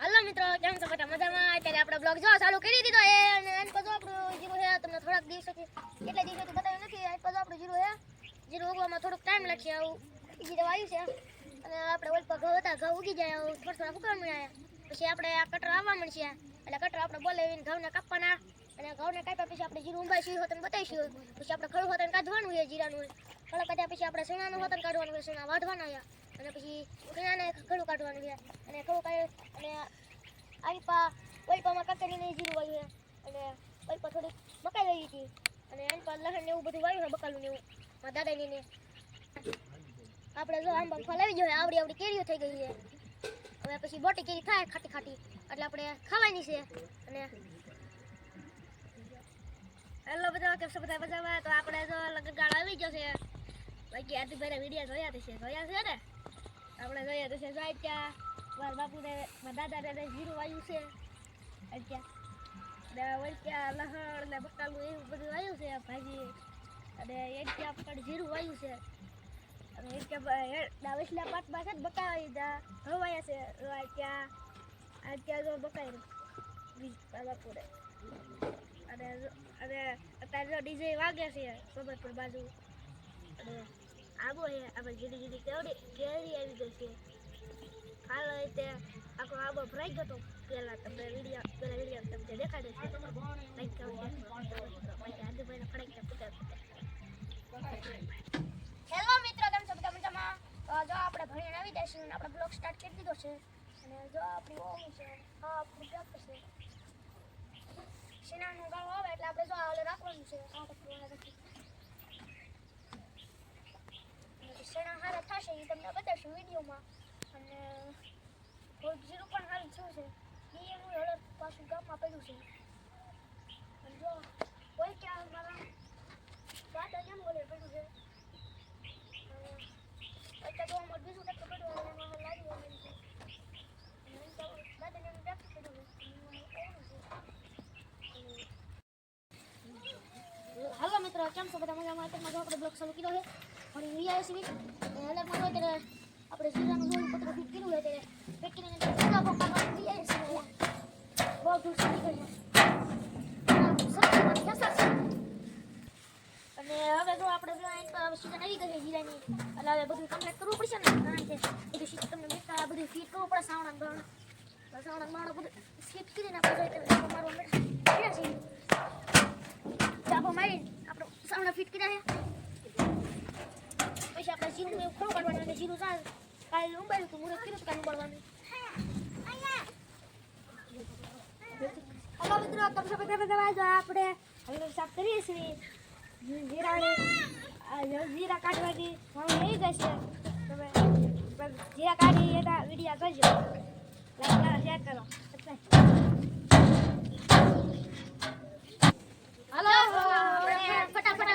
હાલો મિત્રો, કેમ છો બધા મજામાં? અત્યારે આપણે બ્લોગ જો ચાલુ કરી દીધો છે અને આજ પછી આપણું જીરો છે તમને થોડાક દિવસોથી કેટલા દિવસોથી બતાવ્યું નથી. આજ પછી આપણું જીરો છે, જીરો ઉગવામાં થોડુંક ટાઈમ લાગશે. આવું જીરો આવ્યું છે અને આપણે ઓલ પર ઘઉં હતા, ઘઉં ઉગી જાય થોડા થોડા ઉગવા મળ્યા. પછી આપણે આ કટર આવવા મળશે એટલે કટર આપણે બોલાવીને ઘઉંને કાપવાના અને ઘઉંને કાપ્યા પછી આપણે જીરું ઊંબાઈશું હોતન બતાવીશું. પછી આપણે ખડું હોતન કાઢવાનું છે જીરાનું, ખડું કાઢ્યા પછી આપણે સોનાનું હોતન કાઢવાનું છે, સોના વાઢવાના છે અને પછી સોનાને ખડું કાઢવાનું છે અને ખડું કાઢી અને આનપા વલપામાં કાકરીને જીરું વાવ્યું છે અને વલપા થોડીક મકાઈ વાવી હતી અને આનપા લસણ ને એવું બધું વાવ્યું છે, બકાલું ને એવું મારા દાદાને ને. આપણે જો આંબા ફળ આવી ગયો, આવડી આવડી કેરીઓ થઈ ગઈ છે. હવે પછી મોટી કેરી થાય ખાટી ખાટી એટલે આપણે ખાવાની છે. અને હેલો બધા, કેમ છો બધા મજામાં? તો આપણે જો લગગાળ આવી ગયો છે. બાકી આથી ભાઈ વિડીયો જોયા છે ને આપણે જોયા તો છે. જો ત્યાં મારા બાપુને મારા દાદાને જીરું વાવ્યું છે અત્યારે, ત્યાં લસણ ને બકાલું એવું બધું વાવ્યું છે ભાજી, અને ત્યાં પણ જીરું વાવ્યું છે અને ત્યાં વેસલા પાટમાં છે ને બકાઈ હવાયા છે. ત્યાં જો બકાઈ બાપુને અને અત્યારે જો ડીજે વાગે છે સોબતપુર બાજુ અને આબો છે. આપણે જુદી જુદી કેરી આવી ગઈ છે. હાલ રીતે આખો આબો ભરાઈ ગયો હતો પેલા તમને વિડીયો તમને દેખાડે છે. હેલો મિત્રો, કેમ છો બધા મજામાં? જો આપણે ભણીને આવી જઈશું, આપણે બ્લોગ સ્ટાર્ટ કરી દીધો છે અને જો આપણી ઓમ છે, હા આપણું બ્લોગ છે. શેણાનું ગાળો આવે એટલે આપણે જો આ રાખવાનું છે. શેણા હારા થશે એ તમને બતાવીશું વિડીયોમાં. અને થોડુંક જીરું પણ હારું થયું છે એ એનું હળદ પાછું ગામમાં પડ્યું છે. અને જો કોઈ ક્યાં મારા દાદા જેમ બોલે પડ્યું છે અત્યારે તો અમારે બીજું ટ્રેક્ટર પડ્યું એમાં લાવી આવે છે અને દાદાને એનું ટ્રેક્ટર પડ્યું છે. હાલો મિત્રો, કેમ છો બધા મજામાં? અત્યારમાં જો આપણે બ્લોગ ચાલુ કર્યો છે પણ રિયા છે હલરમાં હોય ત્યારે આપણે જીરાનું જોયું પત્ર ફીટ કર્યું હોય ત્યારે ફીટ કરીને જીરા પપ્પામાં રિયા છે બહુ દૂર સુધી ગઈ અને હવે જો આપણે સીઝન આવી ગઈ છે જીરાની એટલે હવે બધું કમ્પ્લીટ કરવું પડશે ને, કારણ કે બધું સીટ તમને બેઠા બધું ફીટ કરવું પડે. સાવણા બાવણા બધું ફીટ કરીને આપણે મારવા બેઠા છીએ. ચાપો મારી આપણે સાવણા ફીટ કર્યા છે. પછી આપણે જીરું એવું ખરું કાઢવાનું અને જીરું કાલે ઉંબાડ્યું હતું, મુહૂર્ત કર્યું કાલે ઉંબાડવાનું. હલો મિત્રો, તમે બધા જો આપણે હવે સાફ કરીએ છીએ જીરા કાઢવાની લઈ જશે. તમે જીરા કાઢી એના વિડીયો કરજો, લાઈક કરો, શેર કરો. હાલો ફટાફટ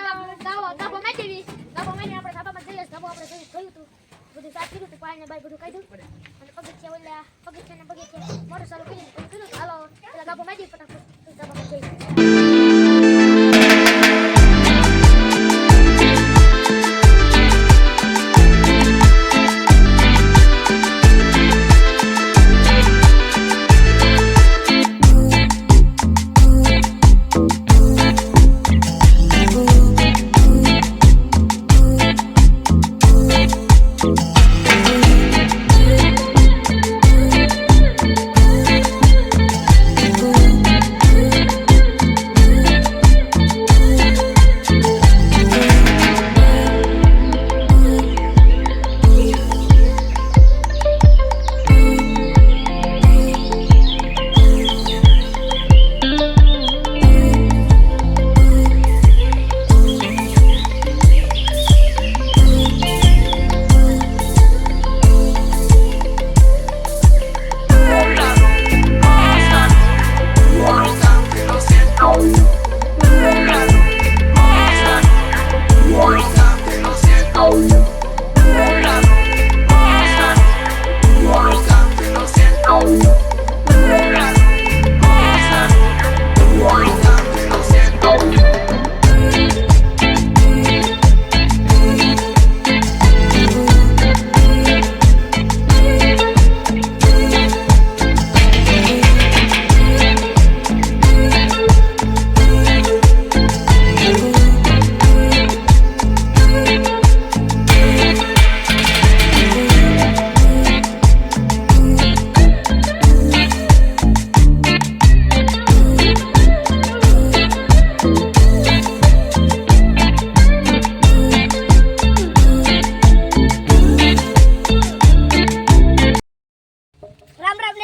ગાબો મારી દેવી. ગાબો મારી આપણે ધાબામાં જઈએ. ધાબો આપણે જોયું હતું, બધું સાફ કર્યું હતું, પાણીને બાય બધું કાઢ્યું અને પગથિયા મોટર ચાલુ કર્યું. હાલો પેલા ગાબો મારી દેવી ફટાફટ ધાબામાં જઈએ.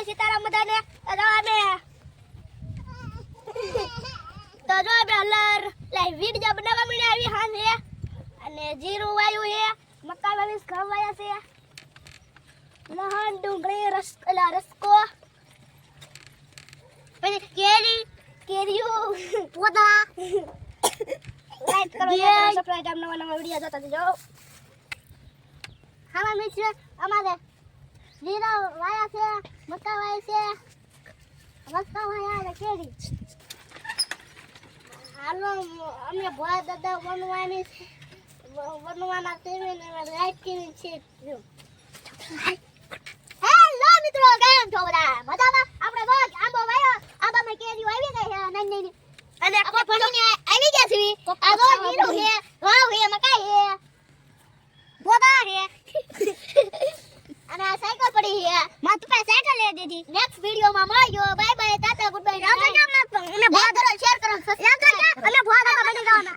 જય સીતારામ બધાને. તો જો અમે હલર લાઈ વિડિયો બનાવવા મળ્યા આવી હાન હે અને જીરું વાયું હે મકાઈ વાવીસ ઘઉં વાયા છે લહણ ડુંગળી રસકો પછી કેરીયું પોદા લાઈક કરો સબસ્ક્રાઇબ આમ નવા વિડિયો જોતા જજો. હામાં મિત્ર અમારે જીરા વાયા છે મકાઈ વાયા છે રસકા વાયા અને કેરી. હાલો અમે ભોળા દાદા વનવાના તેવીને લાઈટ કરી છે. હેલો મિત્રો, કેમ છો બધા? મજામાં? આપણે બસ આંબો વાયો, આંબામાં કેરી આવી ગઈ છે નાની અને આપણે ભણીને આવી ગયા છીએ. આ જો જીરું છે, ઘઉં છે, મકાઈ છે, પોદા છે અને આ સાયકલ પડી છે. માં તું પાસે સાયકલ લઈ દીધી. નેક્સ્ટ વિડિયોમાં મળજો. Bye bye, tata, goodbye. અમે ભોળા દાદા શેર કરો, સબસ્ક્રાઇબ કરો. અમે ભોળા દાદા બની જવાના.